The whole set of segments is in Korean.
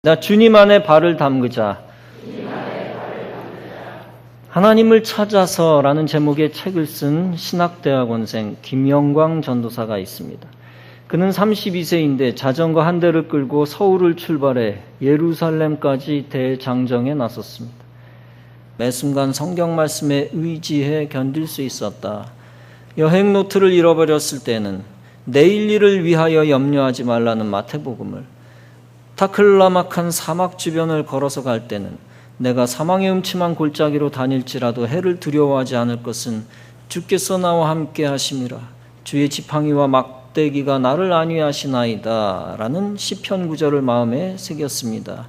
나 주님 안에 발을 담그자. 하나님을 찾아서라는 제목의 책을 쓴 신학대학원생 김영광 전도사가 있습니다. 그는 32세인데 자전거 한 대를 끌고 서울을 출발해 예루살렘까지 대장정에 나섰습니다. 매 순간 성경 말씀에 의지해 견딜 수 있었다. 여행 노트를 잃어버렸을 때는 내일 일을 위하여 염려하지 말라는 마태복음을, 타클라막한 사막 주변을 걸어서 갈 때는 내가 사망의 음침한 골짜기로 다닐지라도 해를 두려워하지 않을 것은 주께서 나와 함께 하심이라. 주의 지팡이와 막대기가 나를 안위하시나이다 라는 시편 구절을 마음에 새겼습니다.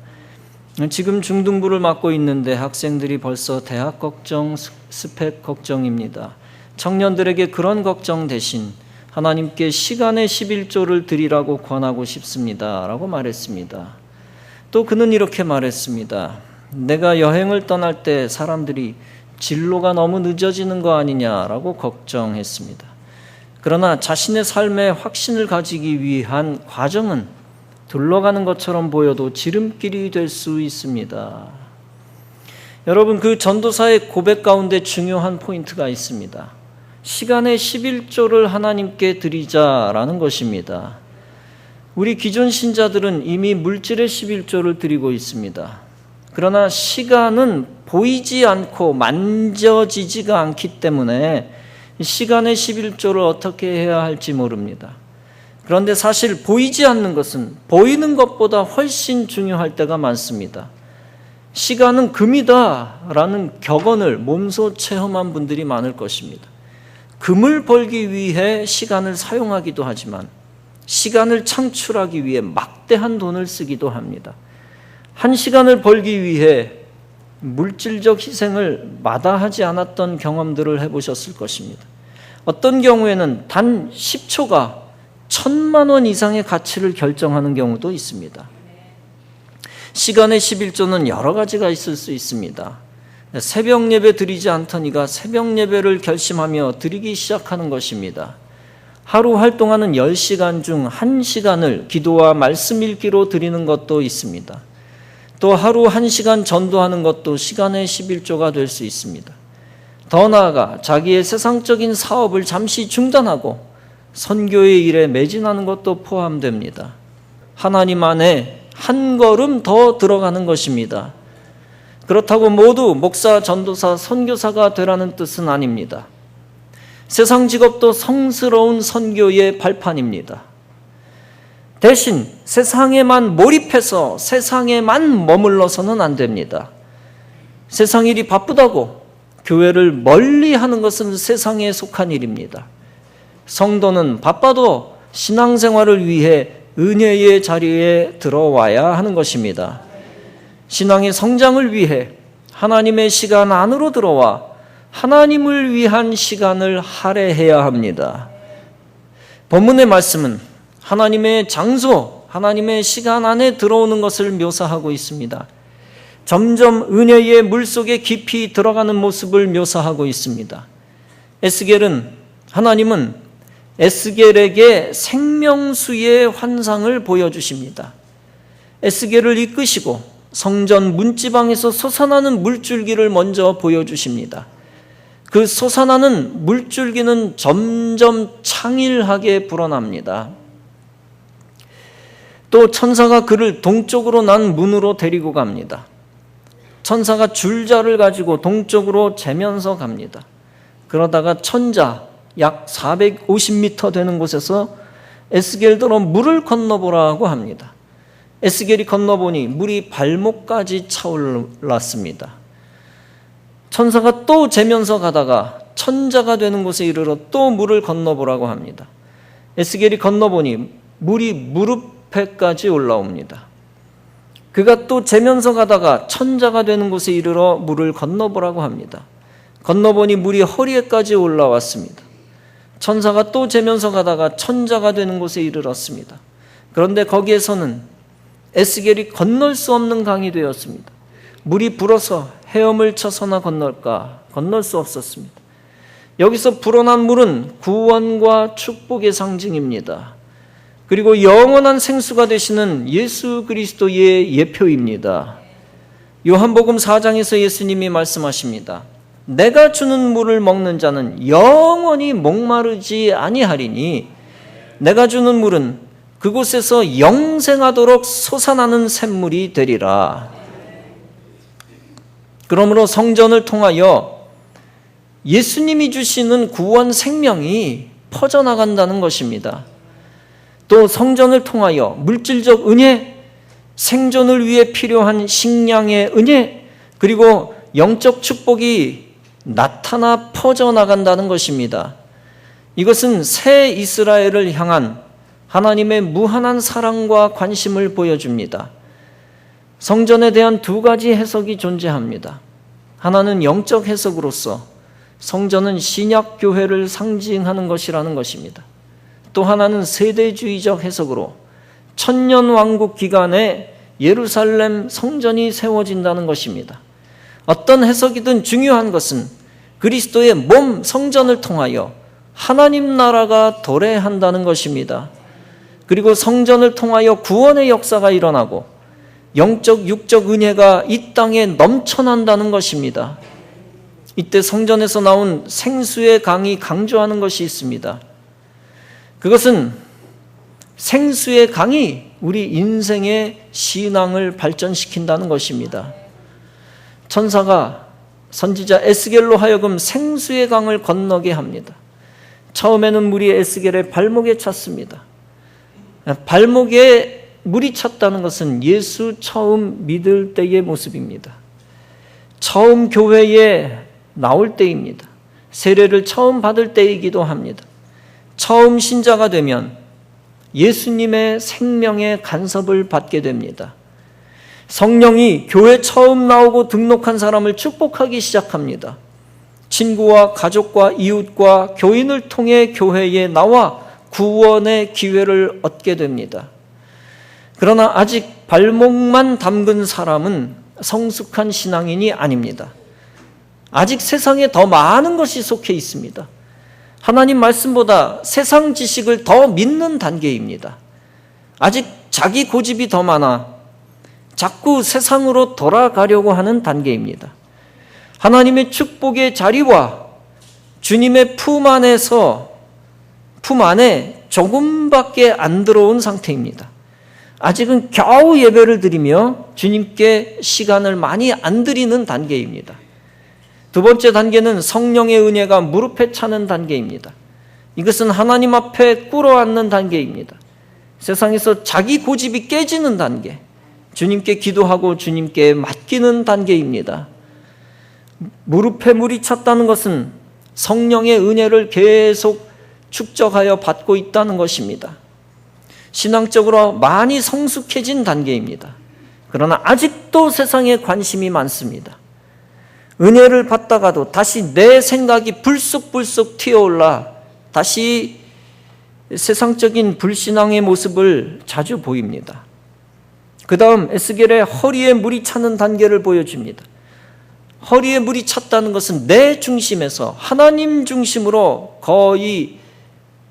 지금 중등부를 맡고 있는데 학생들이 벌써 대학 걱정, 스펙 걱정입니다. 청년들에게 그런 걱정 대신 하나님께 시간의 11조를 드리라고 권하고 싶습니다 라고 말했습니다. 또 그는 이렇게 말했습니다. 내가 여행을 떠날 때 사람들이 진로가 너무 늦어지는 거 아니냐라고 걱정했습니다. 그러나 자신의 삶에 확신을 가지기 위한 과정은 둘러가는 것처럼 보여도 지름길이 될 수 있습니다. 여러분, 그 전도사의 고백 가운데 중요한 포인트가 있습니다. 시간의 11조를 하나님께 드리자라는 것입니다. 우리 기존 신자들은 이미 물질의 11조를 드리고 있습니다. 그러나 시간은 보이지 않고 만져지지가 않기 때문에 시간의 11조를 어떻게 해야 할지 모릅니다. 그런데 사실 보이지 않는 것은 보이는 것보다 훨씬 중요할 때가 많습니다. 시간은 금이다라는 격언을 몸소 체험한 분들이 많을 것입니다. 금을 벌기 위해 시간을 사용하기도 하지만 시간을 창출하기 위해 막대한 돈을 쓰기도 합니다. 한 시간을 벌기 위해 물질적 희생을 마다하지 않았던 경험들을 해보셨을 것입니다. 어떤 경우에는 단 10초가 1,000만 원 이상의 가치를 결정하는 경우도 있습니다. 시간의 11조는 여러 가지가 있을 수 있습니다. 새벽 예배 드리지 않더니가 새벽 예배를 결심하며 드리기 시작하는 것입니다. 하루 활동하는 10시간 중 1시간을 기도와 말씀 읽기로 드리는 것도 있습니다. 또 하루 1시간 전도하는 것도 시간의 11조가 될 수 있습니다. 더 나아가 자기의 세상적인 사업을 잠시 중단하고 선교의 일에 매진하는 것도 포함됩니다. 하나님 안에 한 걸음 더 들어가는 것입니다. 그렇다고 모두 목사, 전도사, 선교사가 되라는 뜻은 아닙니다. 세상 직업도 성스러운 선교의 발판입니다. 대신 세상에만 몰입해서 세상에만 머물러서는 안 됩니다. 세상 일이 바쁘다고 교회를 멀리 하는 것은 세상에 속한 일입니다. 성도는 바빠도 신앙생활을 위해 은혜의 자리에 들어와야 하는 것입니다. 신앙의 성장을 위해 하나님의 시간 안으로 들어와 하나님을 위한 시간을 할애해야 합니다. 본문의 말씀은 하나님의 장소, 하나님의 시간 안에 들어오는 것을 묘사하고 있습니다. 점점 은혜의 물속에 깊이 들어가는 모습을 묘사하고 있습니다. 하나님은 에스겔에게 생명수의 환상을 보여주십니다. 에스겔을 이끄시고 성전 문지방에서 솟아나는 물줄기를 먼저 보여주십니다. 그 솟아나는 물줄기는 점점 창일하게 불어납니다. 또 천사가 그를 동쪽으로 난 문으로 데리고 갑니다. 천사가 줄자를 가지고 동쪽으로 재면서 갑니다. 그러다가 천자 약 450m 되는 곳에서 에스겔더러 물을 건너보라고 합니다. 에스겔이 건너보니 물이 발목까지 차올랐습니다. 천사가 또 재면서 가다가 천자가 되는 곳에 이르러 또 물을 건너보라고 합니다. 에스겔이 건너보니 물이 무릎에까지 올라옵니다. 그가 또 재면서 가다가 천자가 되는 곳에 이르러 물을 건너보라고 합니다. 건너보니 물이 허리에까지 올라왔습니다. 천사가 또 재면서 가다가 천자가 되는 곳에 이르렀습니다. 그런데 거기에서는 에스겔이 건널 수 없는 강이 되었습니다. 물이 불어서 헤엄을 쳐서나 건널까? 건널 수 없었습니다. 여기서 불어난 물은 구원과 축복의 상징입니다. 그리고 영원한 생수가 되시는 예수 그리스도의 예표입니다. 요한복음 4장에서 예수님이 말씀하십니다. 내가 주는 물을 먹는 자는 영원히 목마르지 아니하리니 내가 주는 물은 그곳에서 영생하도록 솟아나는 샘물이 되리라. 그러므로 성전을 통하여 예수님이 주시는 구원 생명이 퍼져나간다는 것입니다. 또 성전을 통하여 물질적 은혜, 생존을 위해 필요한 식량의 은혜, 그리고 영적 축복이 나타나 퍼져나간다는 것입니다. 이것은 새 이스라엘을 향한 하나님의 무한한 사랑과 관심을 보여줍니다. 성전에 대한 두 가지 해석이 존재합니다. 하나는 영적 해석으로서 성전은 신약 교회를 상징하는 것이라는 것입니다. 또 하나는 세대주의적 해석으로 천년 왕국 기간에 예루살렘 성전이 세워진다는 것입니다. 어떤 해석이든 중요한 것은 그리스도의 몸 성전을 통하여 하나님 나라가 도래한다는 것입니다. 그리고 성전을 통하여 구원의 역사가 일어나고 영적 육적 은혜가 이 땅에 넘쳐난다는 것입니다. 이때 성전에서 나온 생수의 강이 강조하는 것이 있습니다. 그것은 생수의 강이 우리 인생의 신앙을 발전시킨다는 것입니다. 천사가 선지자 에스겔로 하여금 생수의 강을 건너게 합니다. 처음에는 물이 에스겔의 발목에 찼습니다. 발목에 물이 찼다는 것은 예수 처음 믿을 때의 모습입니다. 처음 교회에 나올 때입니다. 세례를 처음 받을 때이기도 합니다. 처음 신자가 되면 예수님의 생명의 간섭을 받게 됩니다. 성령이 교회 처음 나오고 등록한 사람을 축복하기 시작합니다. 친구와 가족과 이웃과 교인을 통해 교회에 나와 구원의 기회를 얻게 됩니다. 그러나 아직 발목만 담근 사람은 성숙한 신앙인이 아닙니다. 아직 세상에 더 많은 것이 속해 있습니다. 하나님 말씀보다 세상 지식을 더 믿는 단계입니다. 아직 자기 고집이 더 많아 자꾸 세상으로 돌아가려고 하는 단계입니다. 하나님의 축복의 자리와 주님의 품 안에 조금밖에 안 들어온 상태입니다. 아직은 겨우 예배를 드리며 주님께 시간을 많이 안 드리는 단계입니다. 두 번째 단계는 성령의 은혜가 무릎에 차는 단계입니다. 이것은 하나님 앞에 꿇어앉는 단계입니다. 세상에서 자기 고집이 깨지는 단계, 주님께 기도하고 주님께 맡기는 단계입니다. 무릎에 물이 찼다는 것은 성령의 은혜를 계속 축적하여 받고 있다는 것입니다. 신앙적으로 많이 성숙해진 단계입니다. 그러나 아직도 세상에 관심이 많습니다. 은혜를 받다가도 다시 내 생각이 불쑥불쑥 튀어올라 다시 세상적인 불신앙의 모습을 자주 보입니다. 그 다음 에스겔의 허리에 물이 차는 단계를 보여줍니다. 허리에 물이 찼다는 것은 내 중심에서 하나님 중심으로 거의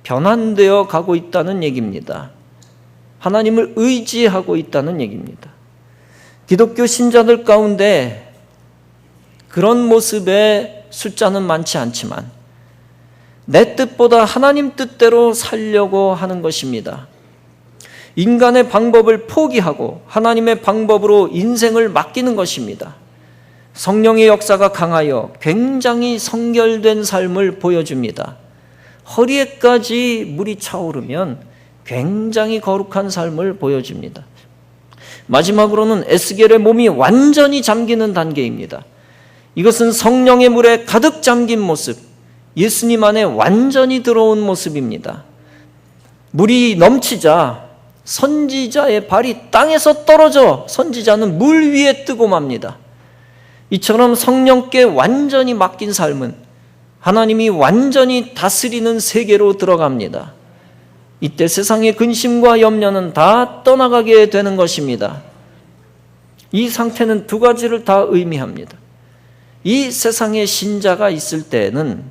변환되어 가고 있다는 얘기입니다. 하나님을 의지하고 있다는 얘기입니다. 기독교 신자들 가운데 그런 모습의 숫자는 많지 않지만 내 뜻보다 하나님 뜻대로 살려고 하는 것입니다. 인간의 방법을 포기하고 하나님의 방법으로 인생을 맡기는 것입니다. 성령의 역사가 강하여 굉장히 성결된 삶을 보여줍니다. 허리에까지 물이 차오르면 굉장히 거룩한 삶을 보여줍니다. 마지막으로는 에스겔의 몸이 완전히 잠기는 단계입니다. 이것은 성령의 물에 가득 잠긴 모습, 예수님 안에 완전히 들어온 모습입니다. 물이 넘치자 선지자의 발이 땅에서 떨어져 선지자는 물 위에 뜨고 맙니다. 이처럼 성령께 완전히 맡긴 삶은 하나님이 완전히 다스리는 세계로 들어갑니다. 이때 세상의 근심과 염려는 다 떠나가게 되는 것입니다. 이 상태는 두 가지를 다 의미합니다. 이 세상에 신자가 있을 때는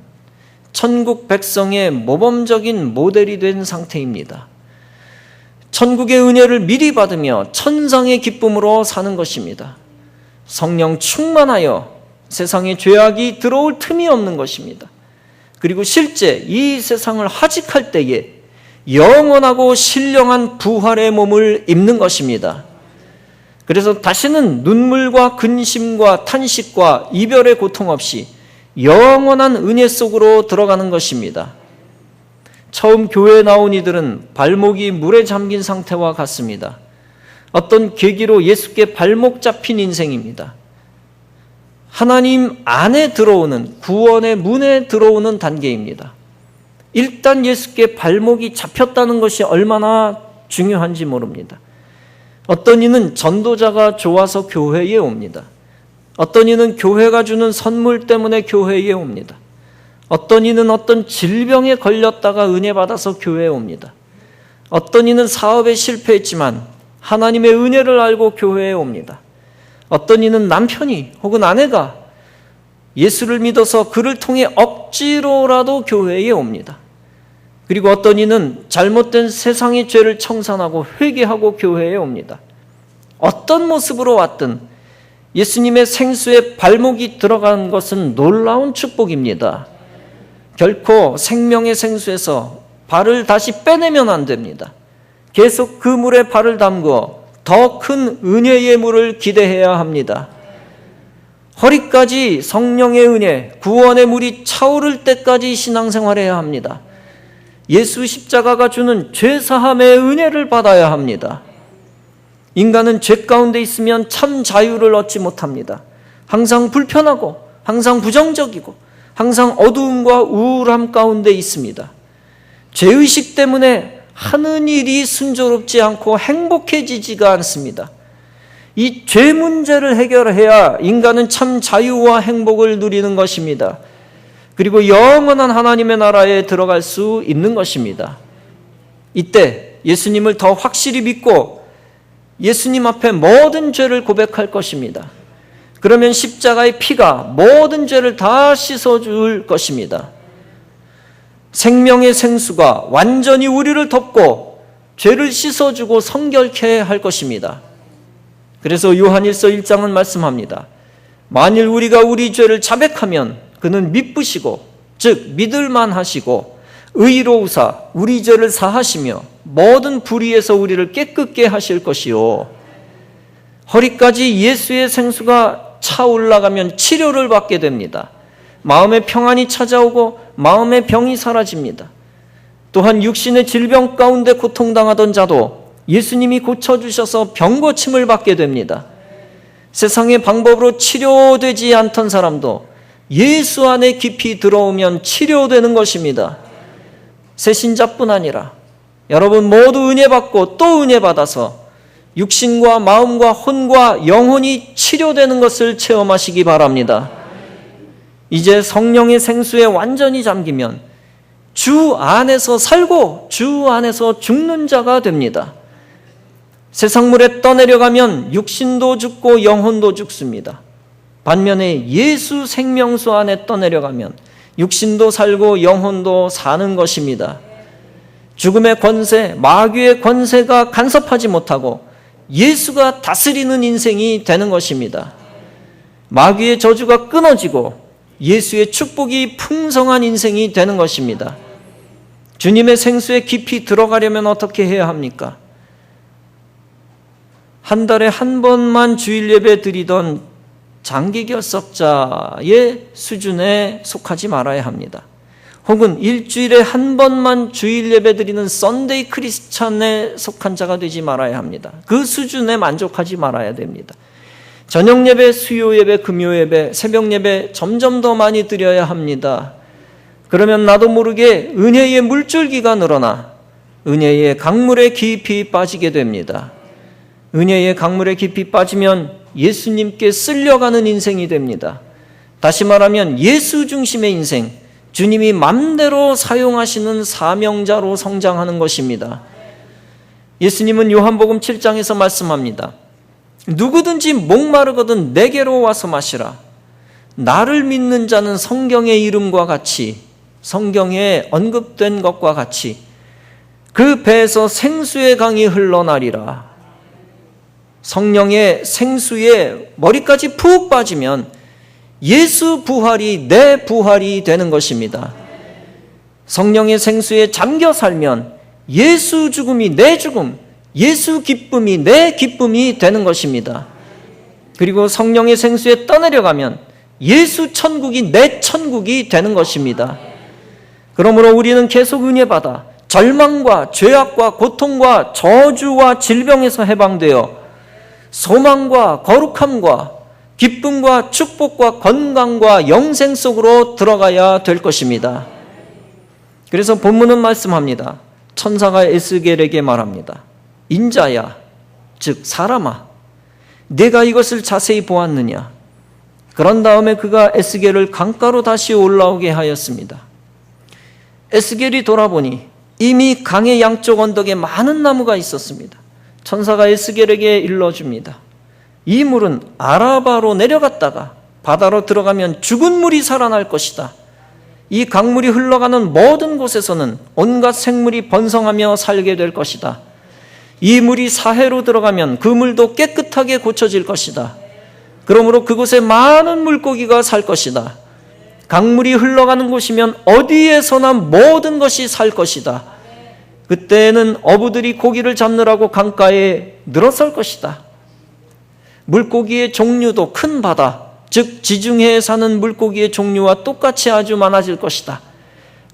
천국 백성의 모범적인 모델이 된 상태입니다. 천국의 은혜를 미리 받으며 천상의 기쁨으로 사는 것입니다. 성령 충만하여 세상에 죄악이 들어올 틈이 없는 것입니다. 그리고 실제 이 세상을 하직할 때에 영원하고 신령한 부활의 몸을 입는 것입니다. 그래서 다시는 눈물과 근심과 탄식과 이별의 고통 없이 영원한 은혜 속으로 들어가는 것입니다. 처음 교회에 나온 이들은 발목이 물에 잠긴 상태와 같습니다. 어떤 계기로 예수께 발목 잡힌 인생입니다. 하나님 안에 들어오는, 구원의 문에 들어오는 단계입니다. 일단 예수께 발목이 잡혔다는 것이 얼마나 중요한지 모릅니다. 어떤 이는 전도자가 좋아서 교회에 옵니다. 어떤 이는 교회가 주는 선물 때문에 교회에 옵니다. 어떤 이는 어떤 질병에 걸렸다가 은혜 받아서 교회에 옵니다. 어떤 이는 사업에 실패했지만 하나님의 은혜를 알고 교회에 옵니다. 어떤 이는 남편이 혹은 아내가 예수를 믿어서 그를 통해 억지로라도 교회에 옵니다. 그리고 어떤 이는 잘못된 세상의 죄를 청산하고 회개하고 교회에 옵니다. 어떤 모습으로 왔든 예수님의 생수에 발목이 들어간 것은 놀라운 축복입니다. 결코 생명의 생수에서 발을 다시 빼내면 안 됩니다. 계속 그 물에 발을 담그어 더 큰 은혜의 물을 기대해야 합니다. 허리까지 성령의 은혜, 구원의 물이 차오를 때까지 신앙생활해야 합니다. 예수 십자가가 주는 죄사함의 은혜를 받아야 합니다. 인간은 죄 가운데 있으면 참 자유를 얻지 못합니다. 항상 불편하고 항상 부정적이고 항상 어두움과 우울함 가운데 있습니다. 죄의식 때문에 하는 일이 순조롭지 않고 행복해지지가 않습니다. 이 죄 문제를 해결해야 인간은 참 자유와 행복을 누리는 것입니다. 그리고 영원한 하나님의 나라에 들어갈 수 있는 것입니다. 이때 예수님을 더 확실히 믿고 예수님 앞에 모든 죄를 고백할 것입니다. 그러면 십자가의 피가 모든 죄를 다 씻어줄 것입니다. 생명의 생수가 완전히 우리를 덮고 죄를 씻어주고 성결케 할 것입니다. 그래서 요한일서 1장은 말씀합니다. 만일 우리가 우리 죄를 자백하면 그는 미쁘시고 즉 믿을만 하시고 의로우사 우리 죄를 사하시며 모든 불의에서 우리를 깨끗게 하실 것이요. 허리까지 예수의 생수가 차올라가면 치료를 받게 됩니다. 마음의 평안이 찾아오고 마음의 병이 사라집니다. 또한 육신의 질병 가운데 고통당하던 자도 예수님이 고쳐주셔서 병고침을 받게 됩니다. 세상의 방법으로 치료되지 않던 사람도 예수 안에 깊이 들어오면 치료되는 것입니다. 새신자뿐 아니라 여러분 모두 은혜 받고 또 은혜 받아서 육신과 마음과 혼과 영혼이 치료되는 것을 체험하시기 바랍니다. 이제 성령의 생수에 완전히 잠기면 주 안에서 살고 주 안에서 죽는 자가 됩니다. 세상 물에 떠내려가면 육신도 죽고 영혼도 죽습니다. 반면에 예수 생명수 안에 떠내려가면 육신도 살고 영혼도 사는 것입니다. 죽음의 권세, 마귀의 권세가 간섭하지 못하고 예수가 다스리는 인생이 되는 것입니다. 마귀의 저주가 끊어지고 예수의 축복이 풍성한 인생이 되는 것입니다. 주님의 생수에 깊이 들어가려면 어떻게 해야 합니까? 한 달에 한 번만 주일 예배 드리던 장기 결석자의 수준에 속하지 말아야 합니다. 혹은 일주일에 한 번만 주일 예배 드리는 썬데이 크리스찬에 속한 자가 되지 말아야 합니다. 그 수준에 만족하지 말아야 됩니다. 저녁 예배, 수요 예배, 금요 예배, 새벽 예배 점점 더 많이 드려야 합니다. 그러면 나도 모르게 은혜의 물줄기가 늘어나 은혜의 강물에 깊이 빠지게 됩니다. 은혜의 강물에 깊이 빠지면 예수님께 쓸려가는 인생이 됩니다. 다시 말하면 예수 중심의 인생, 주님이 맘대로 사용하시는 사명자로 성장하는 것입니다. 예수님은 요한복음 7장에서 말씀합니다. 누구든지 목마르거든 내게로 와서 마시라. 나를 믿는 자는 성경의 이름과 같이, 성경에 언급된 것과 같이 그 배에서 생수의 강이 흘러나리라. 성령의 생수에 머리까지 푹 빠지면 예수 부활이 내 부활이 되는 것입니다. 성령의 생수에 잠겨 살면 예수 죽음이 내 죽음, 예수 기쁨이 내 기쁨이 되는 것입니다. 그리고 성령의 생수에 떠내려가면 예수 천국이 내 천국이 되는 것입니다. 그러므로 우리는 계속 은혜 받아 절망과 죄악과 고통과 저주와 질병에서 해방되어 소망과 거룩함과 기쁨과 축복과 건강과 영생 속으로 들어가야 될 것입니다. 그래서 본문은 말씀합니다. 천사가 에스겔에게 말합니다. 인자야, 즉 사람아, 내가 이것을 자세히 보았느냐? 그런 다음에 그가 에스겔을 강가로 다시 올라오게 하였습니다. 에스겔이 돌아보니 이미 강의 양쪽 언덕에 많은 나무가 있었습니다. 천사가 에스겔에게 일러줍니다. 이 물은 아라바로 내려갔다가 바다로 들어가면 죽은 물이 살아날 것이다. 이 강물이 흘러가는 모든 곳에서는 온갖 생물이 번성하며 살게 될 것이다. 이 물이 사해로 들어가면 그 물도 깨끗하게 고쳐질 것이다. 그러므로 그곳에 많은 물고기가 살 것이다. 강물이 흘러가는 곳이면 어디에서나 모든 것이 살 것이다. 그때는 어부들이 고기를 잡느라고 강가에 늘어설 것이다. 물고기의 종류도 큰 바다, 즉 지중해에 사는 물고기의 종류와 똑같이 아주 많아질 것이다.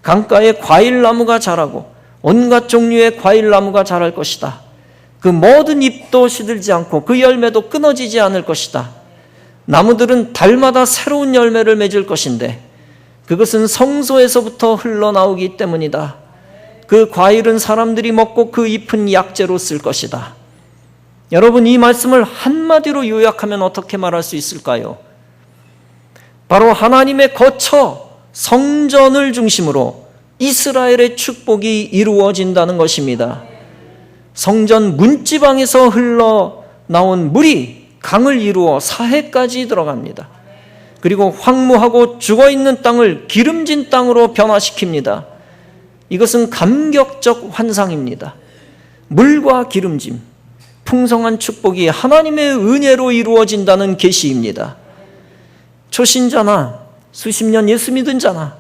강가에 과일나무가 자라고 온갖 종류의 과일나무가 자랄 것이다. 그 모든 잎도 시들지 않고 그 열매도 끊어지지 않을 것이다. 나무들은 달마다 새로운 열매를 맺을 것인데 그것은 성소에서부터 흘러나오기 때문이다. 그 과일은 사람들이 먹고 그 잎은 약재로 쓸 것이다. 여러분, 이 말씀을 한마디로 요약하면 어떻게 말할 수 있을까요? 바로 하나님의 거처 성전을 중심으로 이스라엘의 축복이 이루어진다는 것입니다. 성전 문지방에서 흘러나온 물이 강을 이루어 사해까지 들어갑니다. 그리고 황무하고 죽어있는 땅을 기름진 땅으로 변화시킵니다. 이것은 감격적 환상입니다. 물과 기름짐, 풍성한 축복이 하나님의 은혜로 이루어진다는 계시입니다. 초신자나 수십 년 예수 믿은 자나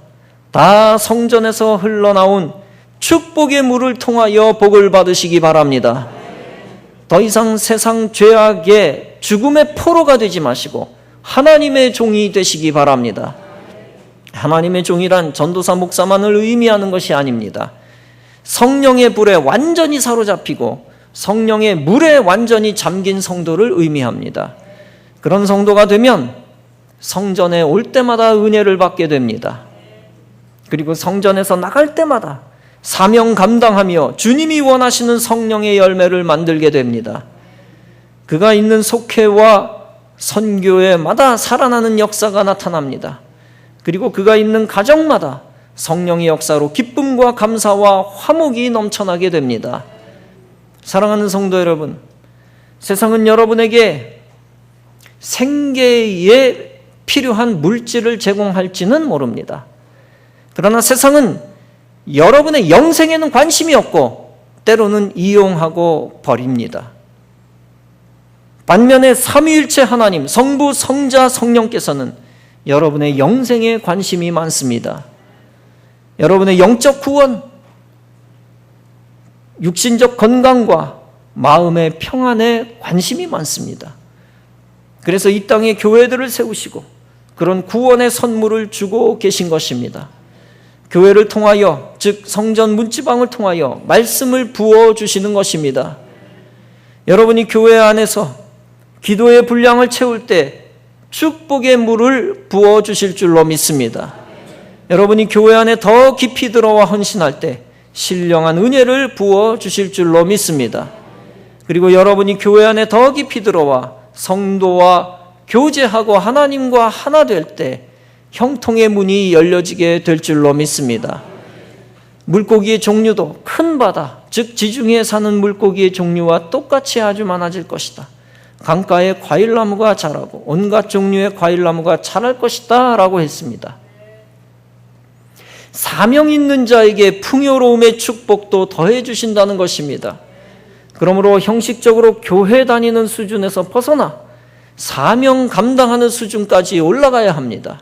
다 성전에서 흘러나온 축복의 물을 통하여 복을 받으시기 바랍니다. 더 이상 세상 죄악의 죽음의 포로가 되지 마시고 하나님의 종이 되시기 바랍니다. 하나님의 종이란 전도사 목사만을 의미하는 것이 아닙니다. 성령의 불에 완전히 사로잡히고 성령의 물에 완전히 잠긴 성도를 의미합니다. 그런 성도가 되면 성전에 올 때마다 은혜를 받게 됩니다. 그리고 성전에서 나갈 때마다 사명 감당하며 주님이 원하시는 성령의 열매를 만들게 됩니다. 그가 있는 속회와 선교회마다 살아나는 역사가 나타납니다. 그리고 그가 있는 가정마다 성령의 역사로 기쁨과 감사와 화목이 넘쳐나게 됩니다. 사랑하는 성도 여러분, 세상은 여러분에게 생계에 필요한 물질을 제공할지는 모릅니다. 그러나 세상은 여러분의 영생에는 관심이 없고 때로는 이용하고 버립니다. 반면에 삼위일체 하나님, 성부, 성자, 성령께서는 여러분의 영생에 관심이 많습니다. 여러분의 영적 구원, 육신적 건강과 마음의 평안에 관심이 많습니다. 그래서 이 땅에 교회들을 세우시고 그런 구원의 선물을 주고 계신 것입니다. 교회를 통하여, 즉 성전 문지방을 통하여 말씀을 부어주시는 것입니다. 여러분이 교회 안에서 기도의 분량을 채울 때 축복의 물을 부어주실 줄로 믿습니다. 여러분이 교회 안에 더 깊이 들어와 헌신할 때 신령한 은혜를 부어주실 줄로 믿습니다. 그리고 여러분이 교회 안에 더 깊이 들어와 성도와 교제하고 하나님과 하나 될 때 형통의 문이 열려지게 될 줄로 믿습니다. 물고기의 종류도 큰 바다, 즉 지중해에 사는 물고기의 종류와 똑같이 아주 많아질 것이다. 강가에 과일나무가 자라고 온갖 종류의 과일나무가 자랄 것이다 라고 했습니다. 사명 있는 자에게 풍요로움의 축복도 더해 주신다는 것입니다. 그러므로 형식적으로 교회 다니는 수준에서 벗어나 사명 감당하는 수준까지 올라가야 합니다.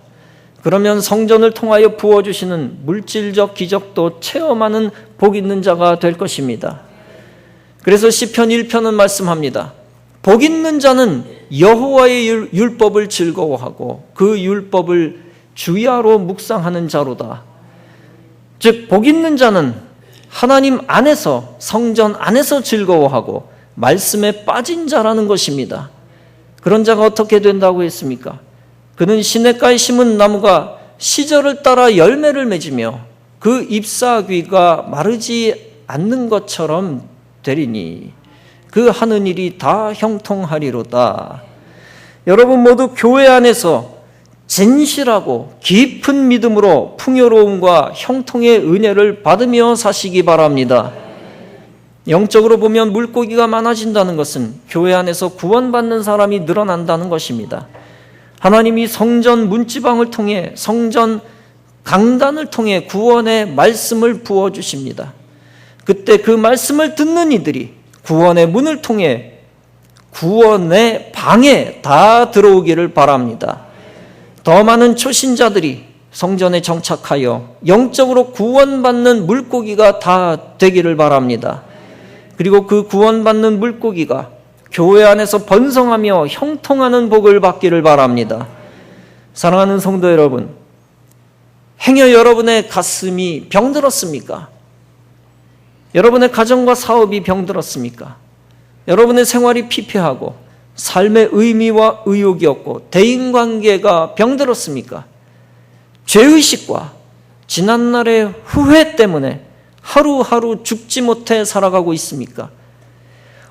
그러면 성전을 통하여 부어주시는 물질적 기적도 체험하는 복 있는 자가 될 것입니다. 그래서 시편 1편은 말씀합니다. 복 있는 자는 여호와의 율법을 즐거워하고 그 율법을 주야로 묵상하는 자로다. 즉 복 있는 자는 하나님 안에서, 성전 안에서 즐거워하고 말씀에 빠진 자라는 것입니다. 그런 자가 어떻게 된다고 했습니까? 그는 시냇가에 심은 나무가 시절을 따라 열매를 맺으며 그 잎사귀가 마르지 않는 것처럼 되리니 그 하는 일이 다 형통하리로다. 여러분 모두 교회 안에서 진실하고 깊은 믿음으로 풍요로움과 형통의 은혜를 받으며 사시기 바랍니다. 영적으로 보면 물고기가 많아진다는 것은 교회 안에서 구원받는 사람이 늘어난다는 것입니다. 하나님이 성전 문지방을 통해, 성전 강단을 통해 구원의 말씀을 부어주십니다. 그때 그 말씀을 듣는 이들이 구원의 문을 통해 구원의 방에 다 들어오기를 바랍니다. 더 많은 초신자들이 성전에 정착하여 영적으로 구원받는 물고기가 다 되기를 바랍니다. 그리고 그 구원받는 물고기가 교회 안에서 번성하며 형통하는 복을 받기를 바랍니다. 사랑하는 성도 여러분, 행여 여러분의 가슴이 병들었습니까? 여러분의 가정과 사업이 병들었습니까? 여러분의 생활이 피폐하고 삶의 의미와 의욕이 없고 대인관계가 병들었습니까? 죄의식과 지난날의 후회 때문에 하루하루 죽지 못해 살아가고 있습니까?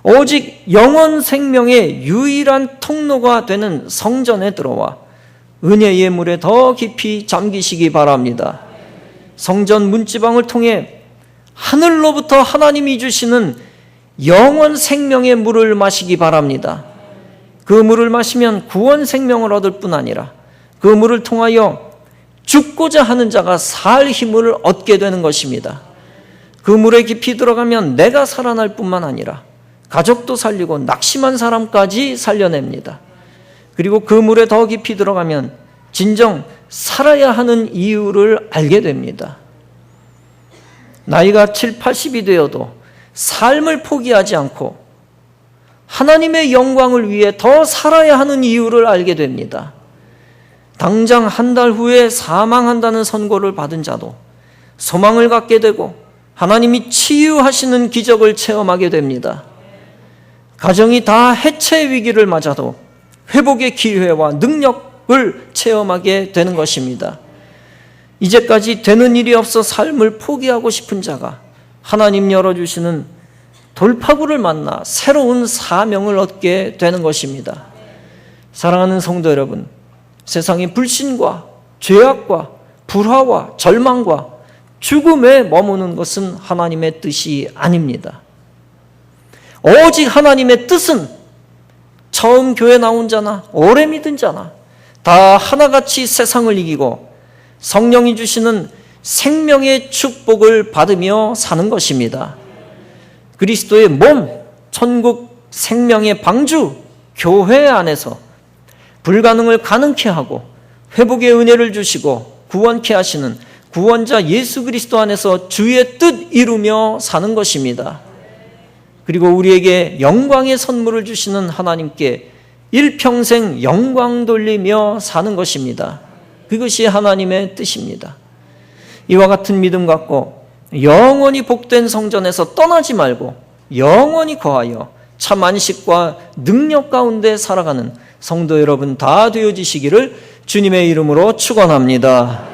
오직 영원 생명의 유일한 통로가 되는 성전에 들어와 은혜의 물에 더 깊이 잠기시기 바랍니다. 성전 문지방을 통해 하늘로부터 하나님이 주시는 영원 생명의 물을 마시기 바랍니다. 그 물을 마시면 구원 생명을 얻을 뿐 아니라 그 물을 통하여 죽고자 하는 자가 살 힘을 얻게 되는 것입니다. 그 물에 깊이 들어가면 내가 살아날 뿐만 아니라 가족도 살리고 낙심한 사람까지 살려냅니다. 그리고 그 물에 더 깊이 들어가면 진정 살아야 하는 이유를 알게 됩니다. 나이가 7, 80이 되어도 삶을 포기하지 않고 하나님의 영광을 위해 더 살아야 하는 이유를 알게 됩니다. 당장 한 달 후에 사망한다는 선고를 받은 자도 소망을 갖게 되고 하나님이 치유하시는 기적을 체험하게 됩니다. 가정이 다 해체 위기를 맞아도 회복의 기회와 능력을 체험하게 되는 것입니다. 이제까지 되는 일이 없어 삶을 포기하고 싶은 자가 하나님 열어주시는 돌파구를 만나 새로운 사명을 얻게 되는 것입니다. 사랑하는 성도 여러분, 세상의 불신과 죄악과 불화와 절망과 죽음에 머무는 것은 하나님의 뜻이 아닙니다. 오직 하나님의 뜻은 처음 교회 나온 자나 오래 믿은 자나 다 하나같이 세상을 이기고 성령이 주시는 생명의 축복을 받으며 사는 것입니다. 그리스도의 몸, 천국 생명의 방주, 교회 안에서 불가능을 가능케 하고 회복의 은혜를 주시고 구원케 하시는 구원자 예수 그리스도 안에서 주의 뜻 이루며 사는 것입니다. 그리고 우리에게 영광의 선물을 주시는 하나님께 일평생 영광 돌리며 사는 것입니다. 그것이 하나님의 뜻입니다. 이와 같은 믿음 갖고 영원히 복된 성전에서 떠나지 말고 영원히 거하여 참 안식과 능력 가운데 살아가는 성도 여러분 다 되어지시기를 주님의 이름으로 축원합니다.